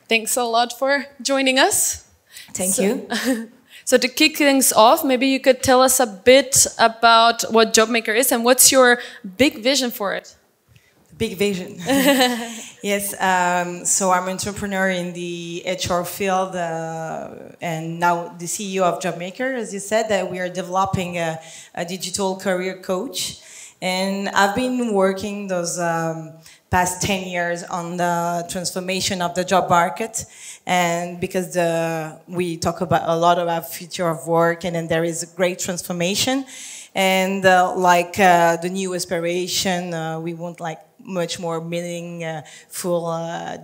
Thanks a lot for joining us. Thank you. So to kick things off, maybe you could tell us a bit about what Jobmaker is and what's your big vision for it? Big vision. Yes, so I'm an entrepreneur in the HR field and now the CEO of Jobmaker. As you said, that we are developing a digital career coach. And I've been working those past 10 years on the transformation of the job market. And because we talk about a lot about future of work, and then there is a great transformation. And the new aspiration, we want like much more meaningful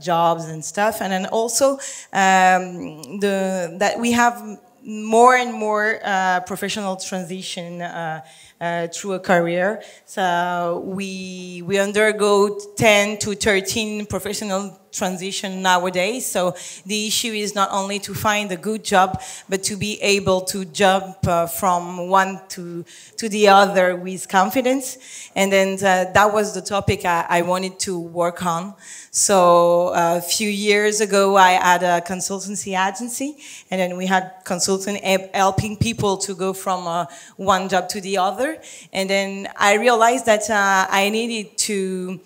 jobs and stuff. And then also that we have more and more professional transition through a career. So we undergo 10 to 13 professional transition nowadays. So the issue is not only to find a good job, but to be able to jump from one to the other with confidence. And then that was the topic I wanted to work on. So a few years ago, I had a consultancy agency, and then we had consultant helping people to go from one job to the other. And then I realized that I needed to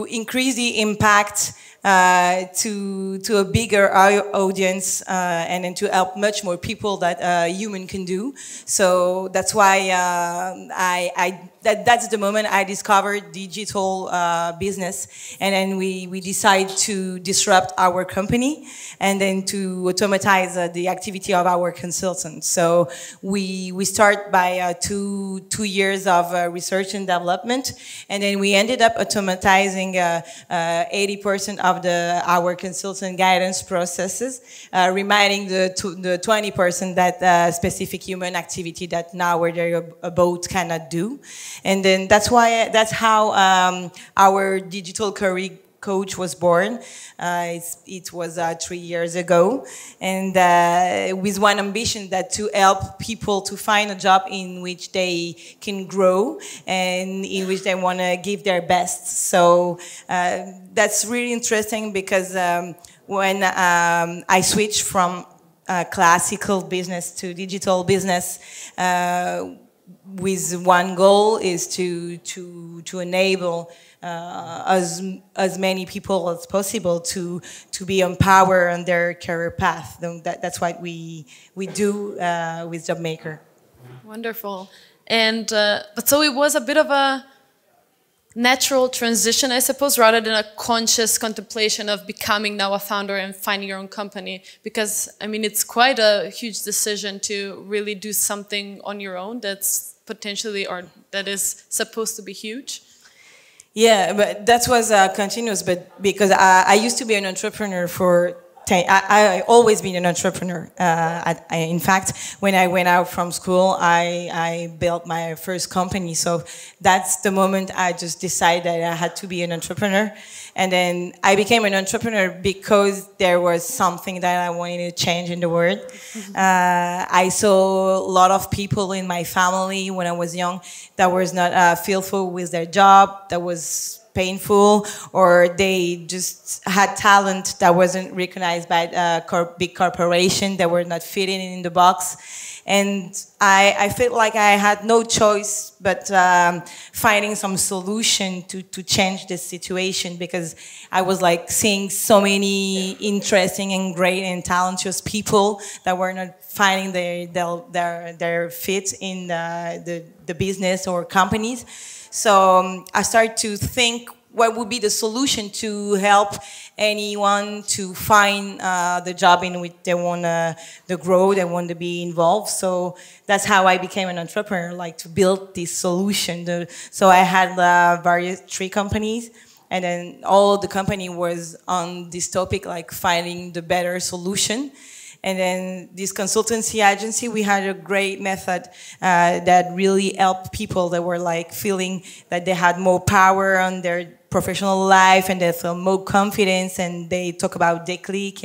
increase the impact to a bigger audience and then to help much more people that a human can do. So that's why that's the moment I discovered digital business, and then we decide to disrupt our company and then to automatize the activity of our consultants. So we start by 2 years of research and development, and then we ended up automatizing 80% of our consultant guidance processes, reminding the 20% that specific human activity that nowadays a bot cannot do. And then that's how our digital career coach was born. It was 3 years ago, and with one ambition, that to help people to find a job in which they can grow and in which they want to give their best. So that's really interesting because when I switched from classical business to digital business, with one goal is to enable as many people as possible to be empowered on their career path. That's what we do with Jobmaker. Wonderful. And but so it was a bit of a natural transition, I suppose, rather than a conscious contemplation of becoming now a founder and finding your own company. Because, I mean, it's quite a huge decision to really do something on your own that's potentially, or that is supposed to be huge. Yeah, but that was continuous, but because I used to be an entrepreneur for I always been an entrepreneur. In fact, when I went out from school, I built my first company. So that's the moment I just decided I had to be an entrepreneur. And then I became an entrepreneur because there was something that I wanted to change in the world. I saw a lot of people in my family when I was young that was not fulfilled with their job, that was painful, or they just had talent that wasn't recognized by big corporation, that were not fitting in the box. And I felt like I had no choice but finding some solution to change this situation, because I was like seeing so many interesting and great and talented people that were not finding their fit in the business or companies. So I started to think what would be the solution to help anyone to find the job in which they want to grow, they want to be involved. So that's how I became an entrepreneur, like to build this solution. So I had various 3 companies, and then all the company was on this topic, like finding the better solution. And then this consultancy agency, we had a great method that really helped people that were like feeling that they had more power on their professional life and they feel more confidence, and they talk about déclic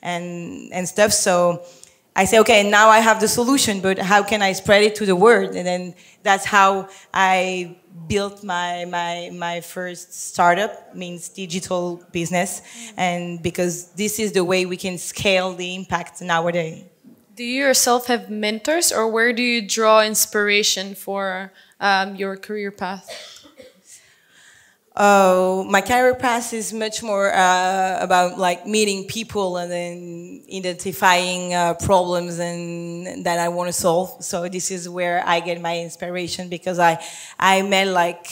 and stuff. So I say, okay, now I have the solution, but how can I spread it to the world? And then that's how I built my first startup, means digital business, and because this is the way we can scale the impact nowadays. Do you yourself have mentors, or where do you draw inspiration for your career path? My career path is much more about like meeting people and then identifying problems and that I want to solve. So this is where I get my inspiration, because I met like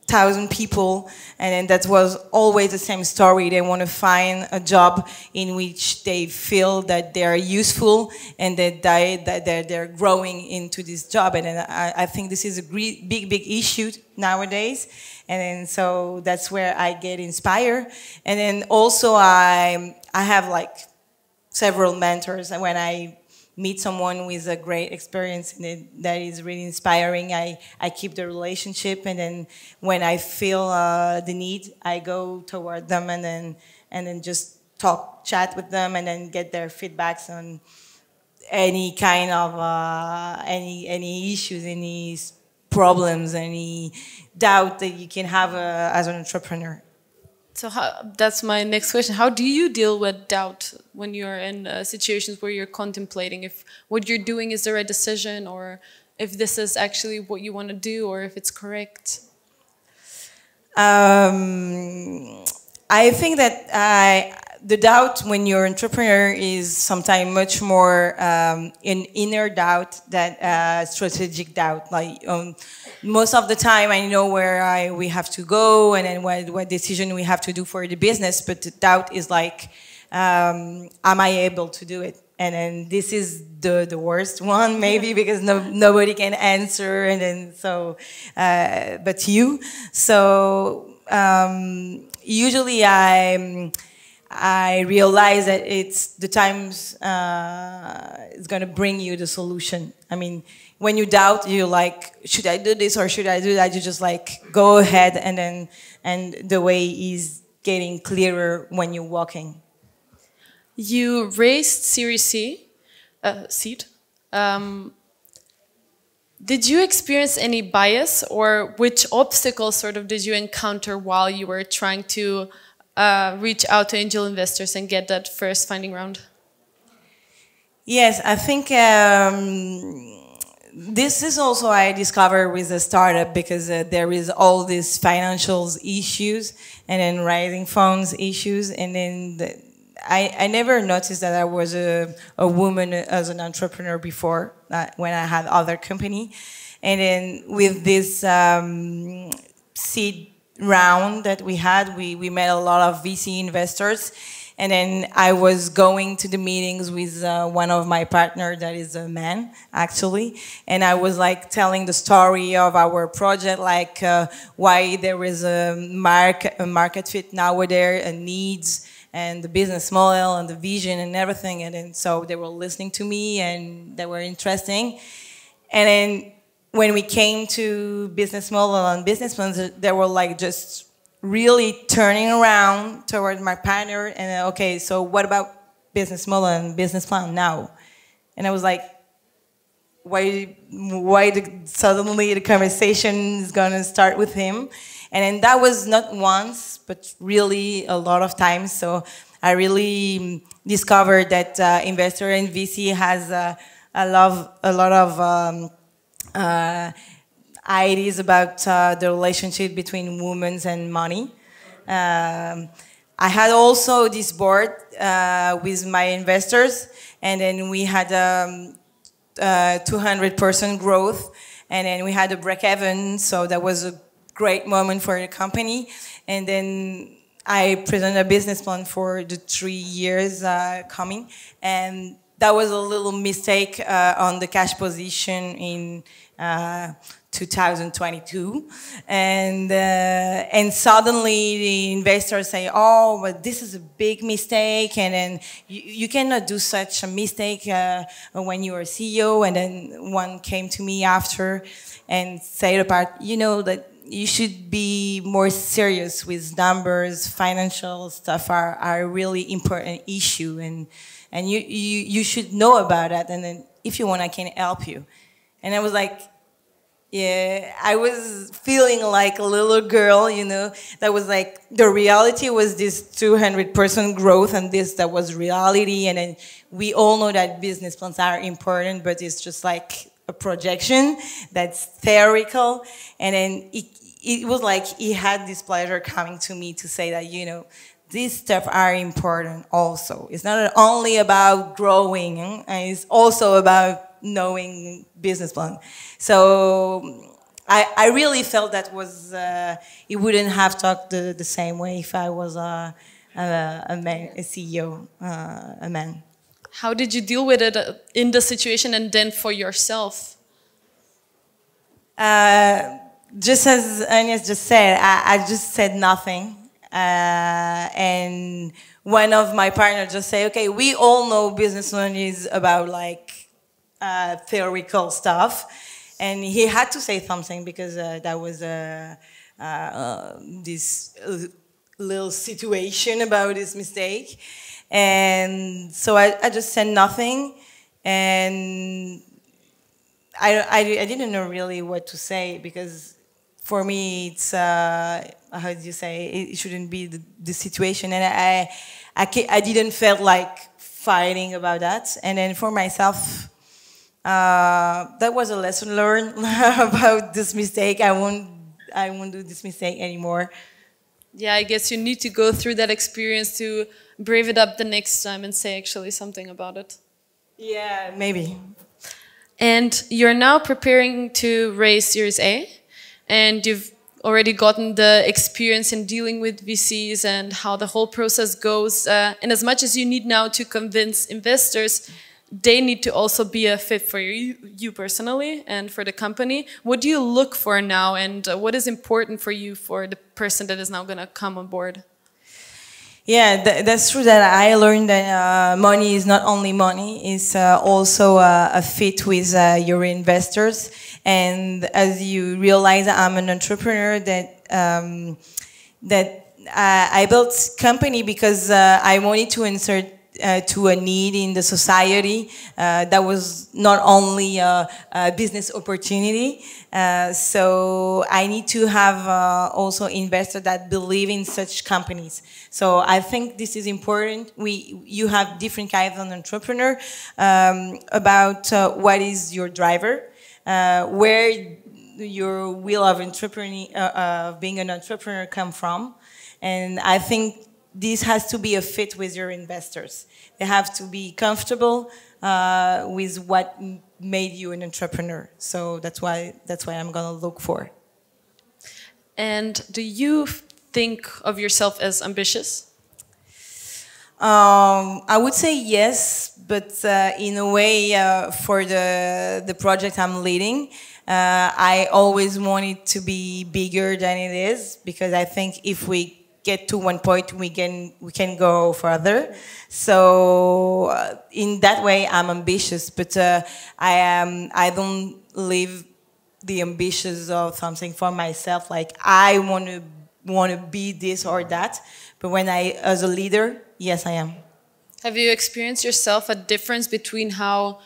1,000 people, and then that was always the same story. They want to find a job in which they feel that they're useful and that they're growing into this job. And then I think this is a big issue nowadays. And then so that's where I get inspired. And then also I have like several mentors, and when I meet someone with a great experience and that is really inspiring, I keep the relationship, and then when I feel the need, I go toward them and then just chat with them, and then get their feedbacks on any kind of any issues, any problems, any doubt that you can have as an entrepreneur. So that's my next question. How do you deal with doubt when you're in situations where you're contemplating if what you're doing is the right decision, or if this is actually what you want to do, or if it's correct? I think that the doubt when you're an entrepreneur is sometimes much more an inner doubt than strategic doubt. Like most of the time, I know where we have to go and then what decision we have to do for the business. But the doubt is like, am I able to do it? And then this is the worst one, maybe, because nobody can answer. And then so, but you. So usually I realize that it's the times it's going to bring you the solution. I mean, when you doubt, you're like, should I do this or should I do that? You just like go ahead, and the way is getting clearer when you're walking. You raised Series C, seed. Did you experience any bias, or which obstacles sort of did you encounter while you were trying to reach out to angel investors and get that first funding round? Yes, I think this is also I discovered with the startup, because there is all these financial issues and then raising funds issues, and then I never noticed that I was a woman as an entrepreneur before when I had other company, and then with this seed round that we had, we met a lot of VC investors, and then I was going to the meetings with one of my partners that is a man, actually, and I was like telling the story of our project, like why there is a market fit nowadays, and needs, and the business model and the vision and everything, and then so they were listening to me and they were interesting, and then when we came to business model and business plans, they were like just really turning around toward my partner and okay, so what about business model and business plan now? And I was like, why suddenly the conversation is gonna start with him? And then that was not once, but really a lot of times. So I really discovered that investor and VC has a lot of ideas about the relationship between women and money. I had also this board with my investors, and then we had 200% growth, and then we had a break-even, so that was a great moment for the company. And then I presented a business plan for the 3 years coming, and that was a little mistake on the cash position in 2022, and suddenly the investors say, "Oh, but this is a big mistake, and then you cannot do such a mistake when you are CEO." And then one came to me after and said about, you know, that you should be more serious with numbers. Financial stuff are a really important issue, and you should know about that. And then if you want, I can help you. And I was like, yeah, I was feeling like a little girl, you know, that was like, the reality was this 200% growth, and that was reality. And then we all know that business plans are important, but it's just like a projection that's theoretical. And then it was like he had this pleasure coming to me to say that, you know, these stuff are important also. It's not only about growing, it's also about knowing business plan. So I really felt that was, it wouldn't have talked the same way if I was a man, a CEO, a man. How did you deal with it in the situation and then for yourself? Just as Agnes just said, I just said nothing. And one of my partners just say, okay, we all know business plan is about like theoretical stuff. And he had to say something because that was this little situation about his mistake. And so I just said nothing. And I didn't know really what to say, because for me it's, how do you say, it shouldn't be the situation. And I didn't feel like fighting about that. And then for myself, that was a lesson learned about this mistake. I won't do this mistake anymore. Yeah, I guess you need to go through that experience to brave it up the next time and say actually something about it. Yeah, maybe. And you're now preparing to raise Series A, and you've already gotten the experience in dealing with VCs and how the whole process goes. And as much as you need now to convince investors, they need to also be a fit for you personally and for the company. What do you look for now, and what is important for you for the person that is now going to come on board? Yeah, that's true that I learned that money is not only money, it's also a fit with your investors. And as you realize, I'm an entrepreneur that I built company because I wanted to insert to a need in the society that was not only a business opportunity. So I need to have also investors that believe in such companies. So I think this is important. You have different kinds of entrepreneur about what is your driver, where your will of being an entrepreneur come from. And I think this has to be a fit with your investors. They have to be comfortable with what made you an entrepreneur. So that's why I'm gonna look for. And do you think of yourself as ambitious? I would say yes, but in a way, for the project I'm leading, I always want it to be bigger than it is, because I think if we get to one point, we can go further. So in that way, I'm ambitious, but I don't live the ambitions of something for myself. Like I want to be this or that, but when as a leader, yes, I am. Have you experienced yourself a difference between how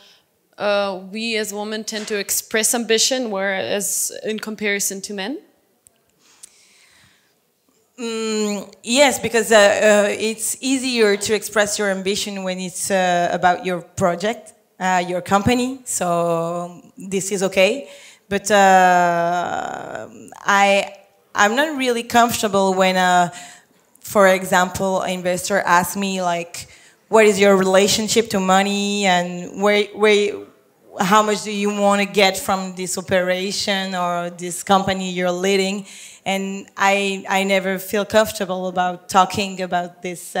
we as women tend to express ambition, whereas in comparison to men? Yes, because it's easier to express your ambition when it's about your project, your company. So this is okay, but I'm not really comfortable when, for example, an investor asks me like, "What is your relationship to money, and how much do you want to get from this operation or this company you're leading?" And I never feel comfortable about talking about this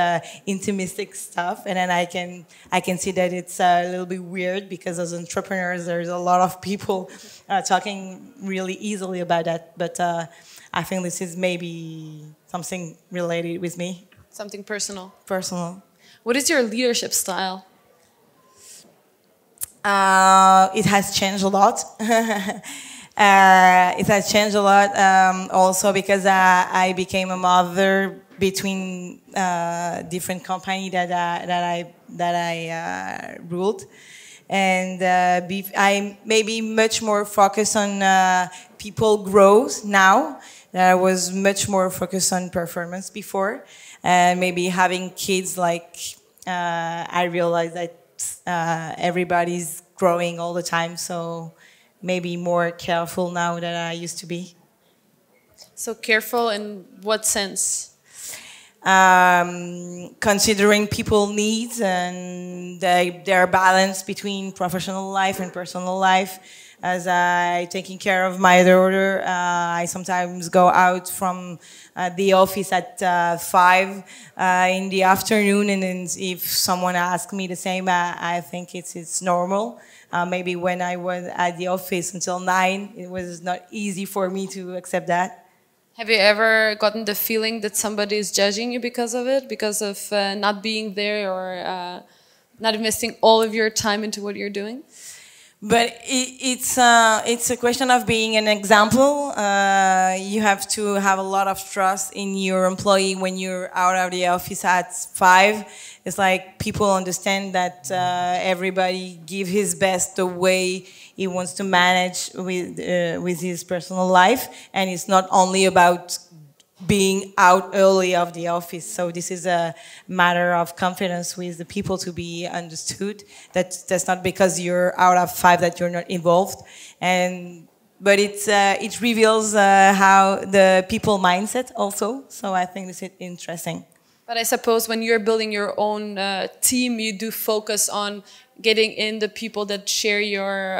intimistic stuff. And then I can see that it's a little bit weird, because as entrepreneurs, there's a lot of people talking really easily about that. But I think this is maybe something related with me. Something personal. Personal. What is your leadership style? It has changed a lot. It has changed a lot also because I became a mother between different company that I ruled, and I maybe much more focused on people growth now. I was much more focused on performance before, and maybe having kids, like I realized that everybody's growing all the time, so maybe more careful now than I used to be. So careful in what sense? Considering people needs and their balance between professional life and personal life. As I taking care of my daughter, I sometimes go out from the office at 5 in the afternoon, and then if someone asks me the same, I think it's normal. Maybe when I was at the office until 9, it was not easy for me to accept that. Have you ever gotten the feeling that somebody is judging you because of it, because of not being there or not investing all of your time into what you're doing? But it's a question of being an example. You have to have a lot of trust in your employee when you're out of the office at 5. It's like people understand that everybody give his best the way he wants to manage with his personal life, and it's not only about being out early of the office. So this is a matter of confidence with the people to be understood. That's not because you're out of 5 that you're not involved, but it reveals how the people mindset also. So I think this is interesting. But I suppose when you're building your own team, you do focus on getting in the people that share your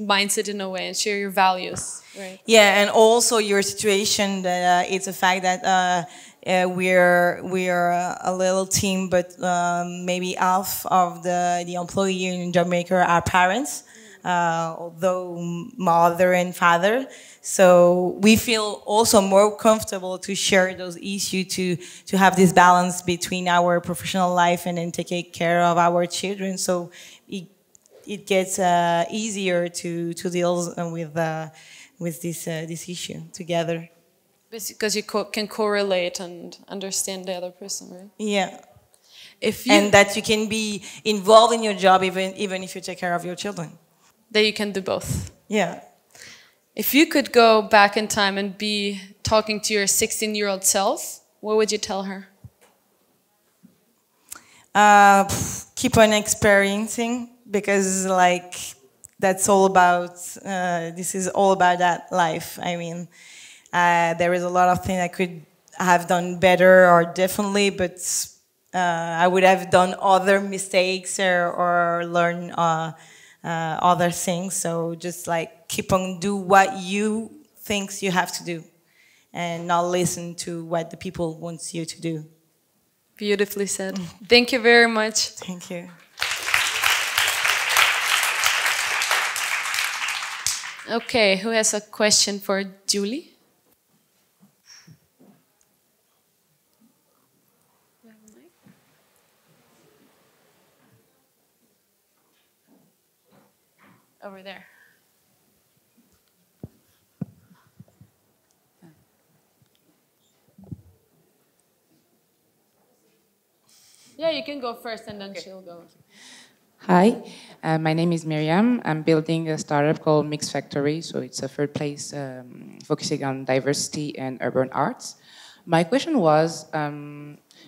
mindset in a way and share your values, right? Yeah, and also your situation. That it's a fact that we're a little team, but maybe half of the employee in Jobmaker are parents, although mother and father. So we feel also more comfortable to share those issues, to have this balance between our professional life and then take care of our children. So it gets easier to deal with this issue together. Because you can correlate and understand the other person, right? Yeah. And that you can be involved in your job even if you take care of your children. That you can do both. Yeah. If you could go back in time and be talking to your 16-year-old self, what would you tell her? Keep on experiencing, because like that's all about, this is all about that life. I mean, there is a lot of things I could have done better or differently, but I would have done other mistakes or learn other things. So just like keep on do what you think you have to do and not listen to what the people want you to do. Beautifully said. Thank you very much. Thank you. Okay, who has a question for Julie? Over there. Yeah, you can go first and then she'll go. Hi, my name is Miriam. I'm building a startup called Mix Factory, so it's a third place focusing on diversity and urban arts. My question was,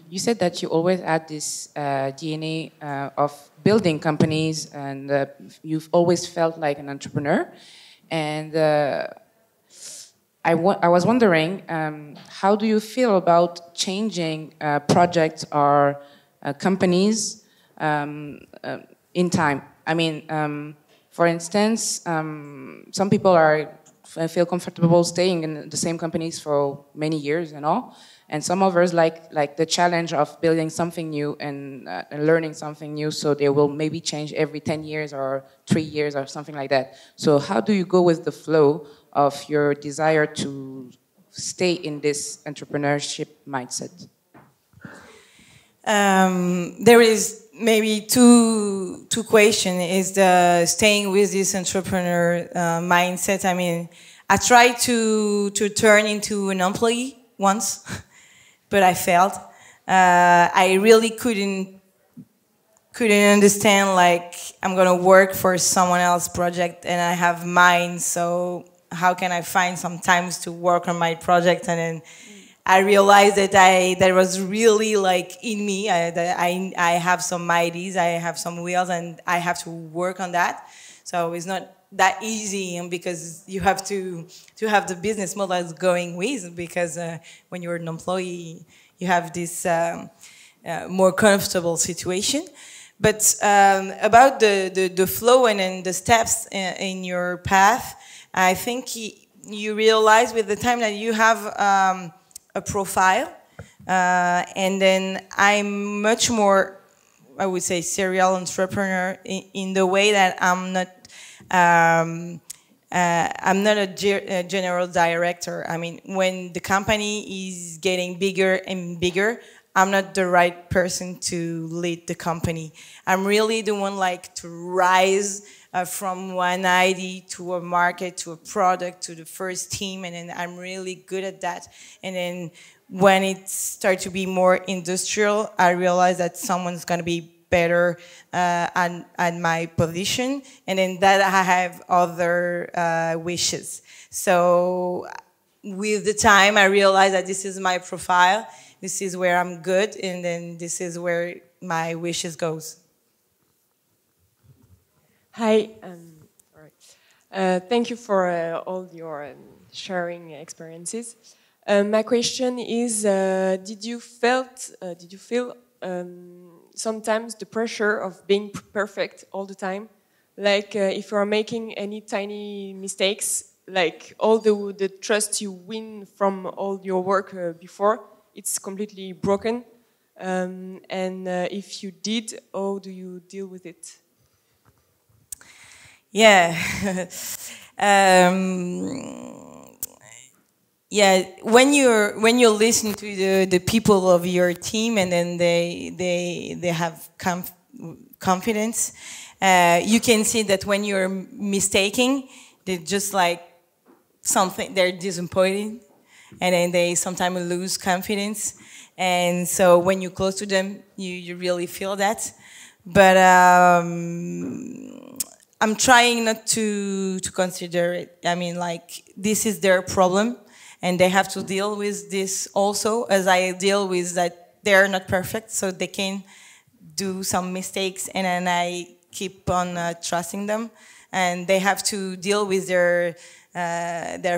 you said that you always had this DNA of building companies, and you've always felt like an entrepreneur. And I was wondering, how do you feel about changing projects or companies in time? I mean, for instance, some people feel comfortable staying in the same companies for many years and all, and some others like the challenge of building something new and learning something new, so they will maybe change every 10 years or 3 years or something like that. So how do you go with the flow of your desire to stay in this entrepreneurship mindset? There is maybe two questions. Is the staying with this entrepreneur mindset. I mean, I tried to turn into an employee once, but I failed. I really couldn't understand, like, I'm gonna work for someone else's project and I have mine, so how can I find some times to work on my project? And then I realized that was really like in me. I have some ideas, I have some wheels, and I have to work on that. So it's not that easy, and because you have to have the business model going with, because when you're an employee, you have this more comfortable situation. But about the flow and then the steps in your path, I think you realize with the time that you have a profile, and then I'm much more, I would say, serial entrepreneur in the way that I'm not a general director. I mean, when the company is getting bigger and bigger, I'm not the right person to lead the company. I'm really the one like to rise from one idea to a market, to a product, to the first team, and then I'm really good at that. And then when it starts to be more industrial, I realize that someone's going to be better at my position, and then that I have other wishes. So with the time, I realized that this is my profile, this is where I'm good, and then this is where my wishes goes. Hi, all right. Thank you for all your sharing experiences. My question is: Did you feel sometimes the pressure of being perfect all the time? Like if you are making any tiny mistakes, like all the trust you win from all your work before, it's completely broken. And if you did, how do you deal with it? Yeah. Yeah, when you're listening to the people of your team, and then they have confidence, you can see that when you're mistaking, they're just like something, they're disappointed, and then they sometimes lose confidence. And so when you're close to them, you really feel that. But I'm trying not to consider it. I mean, like, this is their problem, and they have to deal with this also, as I deal with that they're not perfect, so they can do some mistakes, and then I keep on trusting them, and they have to deal with their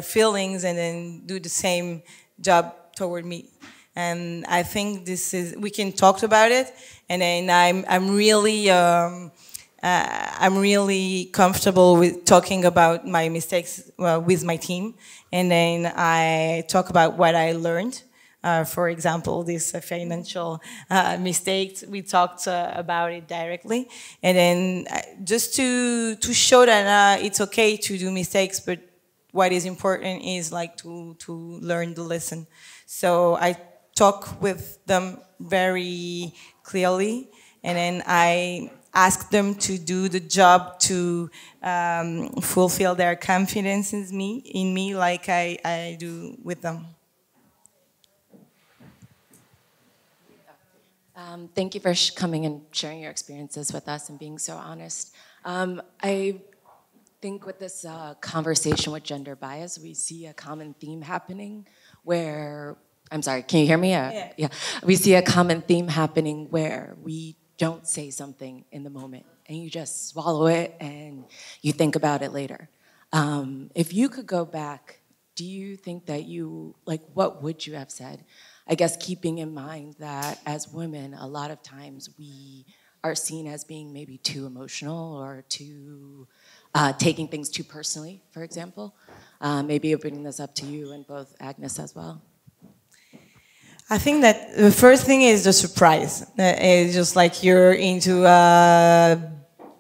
feelings and then do the same job toward me. And I think this is, we can talk about it, and then I'm really comfortable with talking about my mistakes with my team, and then I talk about what I learned. For example, this financial mistakes, we talked about it directly, and then just to show that it's okay to do mistakes, but what is important is like to learn the lesson. So I talk with them very clearly, and then I ask them to do the job to fulfill their confidence in me like I do with them. Thank you for coming and sharing your experiences with us and being so honest. I think with this conversation with gender bias, we see a common theme happening where, I'm sorry, can you hear me? Yeah. We see a common theme happening where we don't say something in the moment and you just swallow it and you think about it later. If you could go back, do you think that what would you have said? I guess keeping in mind that as women, a lot of times we are seen as being maybe too emotional or too taking things too personally, for example. Maybe opening this up to you and both Agnes as well. I think that the first thing is the surprise. It's just like you're into a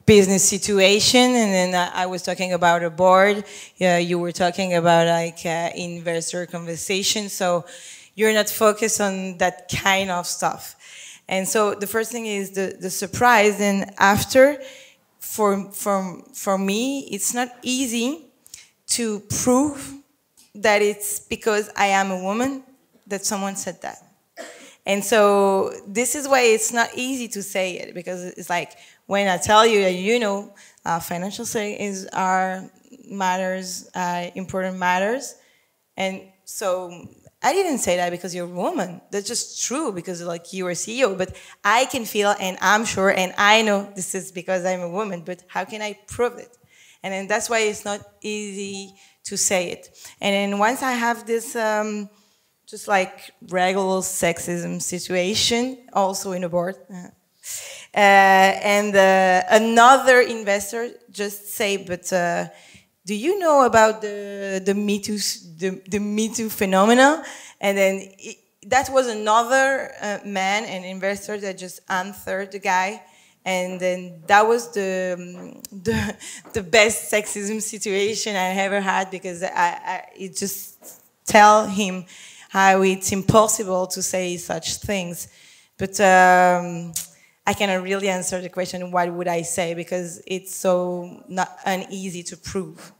business situation, and then I was talking about a board. You were talking about like investor conversation. So you're not focused on that kind of stuff. And so the first thing is the surprise. And after, for me, it's not easy to prove that it's because I am a woman that someone said that. And so this is why it's not easy to say it, because it's like when I tell you that, you know, financial savings are matters, important matters. And so I didn't say that because you're a woman. That's just true because like you're a CEO. But I can feel, and I'm sure, and I know this is because I'm a woman, but how can I prove it? And then that's why it's not easy to say it. And then once I have this just like regular sexism situation, also in a board. And another investor just say, but do you know about the Me Too phenomena? And then that was another man, an investor that just answered the guy. And then that was the best sexism situation I ever had, because it just tell him how it's impossible to say such things. But I cannot really answer the question, what would I say, because it's so not uneasy to prove.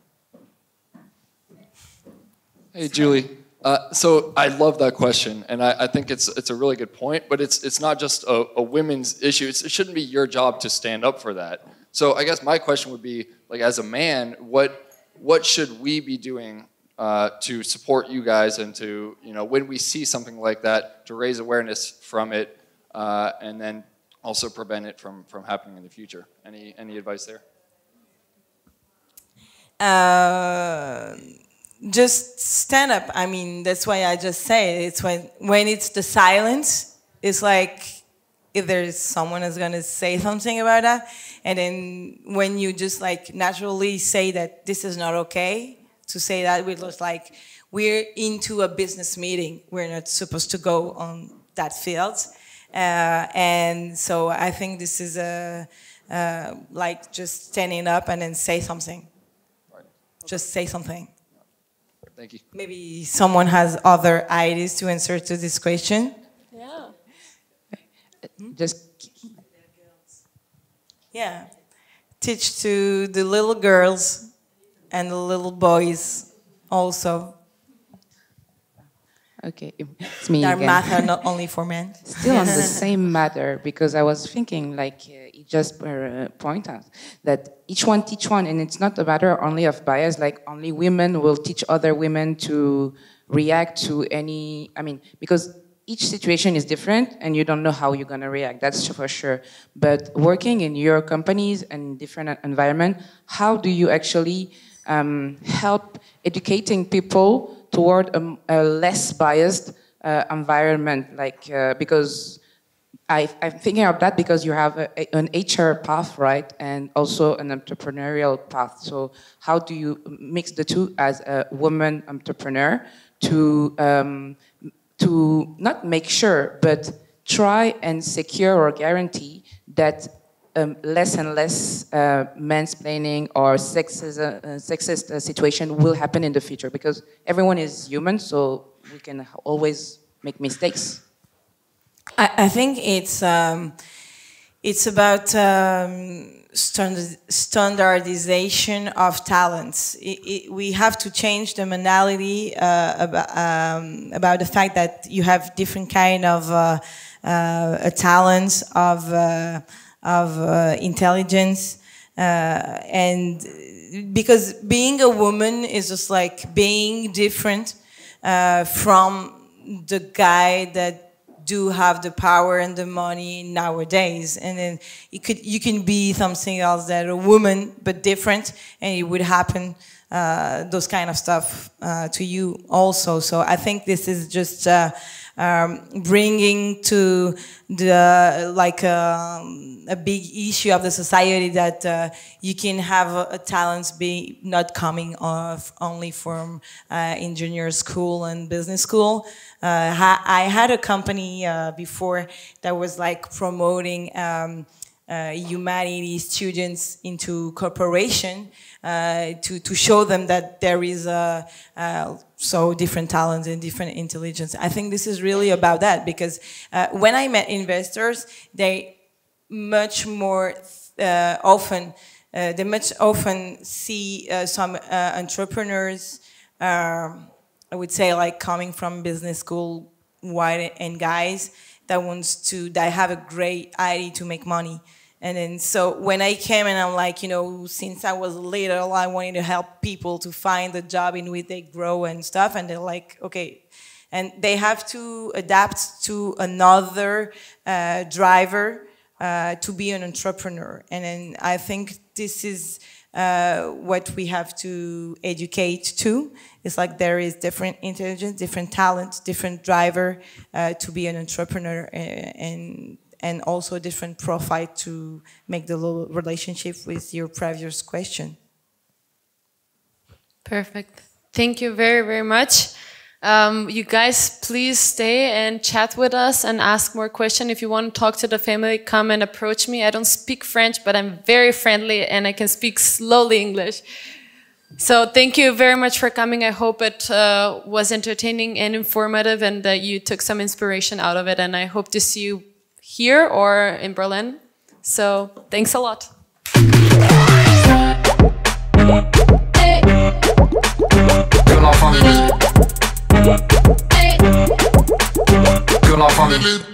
Hey, Julie. So I love that question, and I think it's a really good point, but it's not just a women's issue. It shouldn't be your job to stand up for that. So I guess my question would be, like, as a man, what should we be doing to support you guys, and to, you know, when we see something like that, to raise awareness from it, and then also prevent it from happening in the future? Any advice there? Just stand up. I mean, that's why I just say it's when it's the silence, it's like if there's someone that's gonna say something about that, and then when you just like naturally say that this is not okay to say that, we just like we're into a business meeting, we're not supposed to go on that field, and so I think this is like just standing up and then say something. Right. Just say something. Thank you. Maybe someone has other ideas to answer to this question. Yeah. Just Yeah. Teach to the little girls and the little boys also. okay, it's me That again. math are not only for men. Still on the same matter, because I was thinking, like you just point out, that each one teach one, and it's not a matter only of bias, like only women will teach other women to react to any, I mean, because each situation is different and you don't know how you're gonna react, that's for sure. But working in your companies and different environment, how do you actually help educating people toward a less biased environment, like because I'm thinking of that because you have an HR path, right, and also an entrepreneurial path. So how do you mix the two as a woman entrepreneur to not make sure, but try and secure or guarantee that less and less mansplaining or sexist situation will happen in the future, because everyone is human, so we can always make mistakes. I think it's about standardization of talents. We have to change the mentality about the fact that you have different kind of talents, of intelligence, and because being a woman is just like being different from the guy that do have the power and the money nowadays, and then you can be something else, that a woman but different, and it would happen those kind of stuff to you also. So I think this is just bringing to the a big issue of the society, that you can have talents be not coming off only from engineer school and business school. I had a company before that was like promoting humanities students into corporation, to show them that there is so different talents and different intelligence. I think this is really about that, because when I met investors, they much more often see some entrepreneurs, I would say, like coming from business school, white and guys, that have a great idea to make money. And then so when I came and I'm like, since I was little, I wanted to help people to find the job in which they grow and stuff. And they're like, okay. And they have to adapt to another driver to be an entrepreneur. And then I think this is what we have to educate to. It's like there is different intelligence, different talent, different driver to be an entrepreneur, and also a different profile to make the relationship with your previous question. Perfect. Thank you very, very much. You guys, please stay and chat with us and ask more questions. If you want to talk to the family, come and approach me. I don't speak French, but I'm very friendly and I can speak slowly English. So thank you very much for coming. I hope it was entertaining and informative and that you took some inspiration out of it. And I hope to see you here or in Berlin. So thanks a lot. Que la famille.